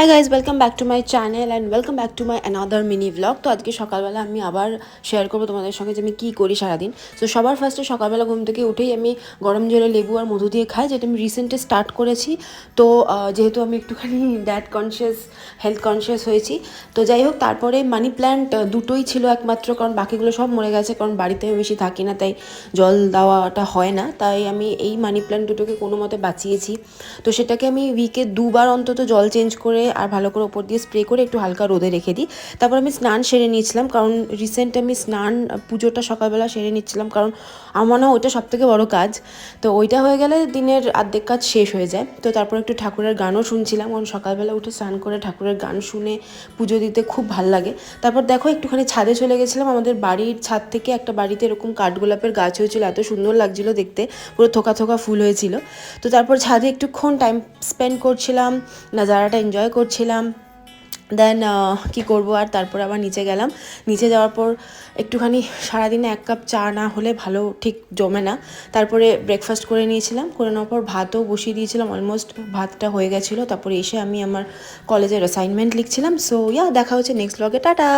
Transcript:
Hi guys, welcome back to my channel and welcome back to my another mini blog. তো আজকে সকালবেলা আমি আবার শেয়ার করবো তোমাদের সঙ্গে যে আমি কী করি সারাদিন। তো সবার ফার্স্টে সকালবেলা ঘুম থেকে উঠেই আমি গরম জলে লেবু আর মধু দিয়ে খাই, যেটা আমি রিসেন্টলি স্টার্ট করেছি। তো যেহেতু আমি একটুখানি ড্যাট কনসিয়াস, হেলথ কনসিয়াস হয়েছি, তো যাই হোক, তারপরে মানি প্ল্যান্ট দুটোই ছিল একমাত্র, কারণ বাকিগুলো সব মরে গেছে, কারণ বাড়িতে বেশি থাকি না, তাই জল দেওয়াটা হয় না। তাই আমি এই মানি প্ল্যান্ট দুটোকে কোনো মতে বাঁচিয়েছি। তো সেটাকে আমি উইকে দুবার অন্তত জল চেঞ্জ করে আর ভালো করে ওপর দিয়ে স্প্রে করে একটু হালকা রোদে রেখে দিই। তারপর আমি স্নান সেরে নিয়েছিলাম, কারণ রিসেন্ট আমি স্নান পুজোটা সকালবেলা সেরে নিচ্ছিলাম, কারণ আমার মনে হয় ওইটা সবথেকে বড় কাজ। তো ওইটা হয়ে গেলে দিনের অর্ধেক কাজ শেষ হয়ে যায়। তো তারপর একটু ঠাকুরের গানও শুনছিলাম, কারণ সকালবেলা উঠে স্নান করে ঠাকুরের গান শুনে পুজো দিতে খুব ভাল লাগে। তারপর দেখো একটুখানি ছাদে চলে গেছিলাম। আমাদের বাড়ির ছাদ থেকে একটা বাড়িতে এরকম কাঠগোলাপের গাছ হয়েছিল, এত সুন্দর লাগছিল দেখতে, পুরো থোকা থোকা ফুল হয়েছিল। তো তারপর ছাদে একটুক্ষণ টাইম স্পেন্ড করছিলাম, নাজারাটা এনজয় করছিলাম। দেন কী করবো আর, তারপর আবার নিচে গেলাম। নিচে যাওয়ার পর একটুখানি সারাদিনে 1 কাপ চা না হলে ভালো ঠিক জমে না। তারপরে ব্রেকফাস্ট করে নিয়েছিলাম, করে নেওয়ার পর ভাতও বসিয়ে দিয়েছিলাম, অলমোস্ট ভাতটা হয়ে গেছিলো। তারপরে এসে আমি আমার কলেজের অ্যাসাইনমেন্ট লিখছিলাম। সো দেখা হচ্ছে নেক্সট ব্লগে, টাটা।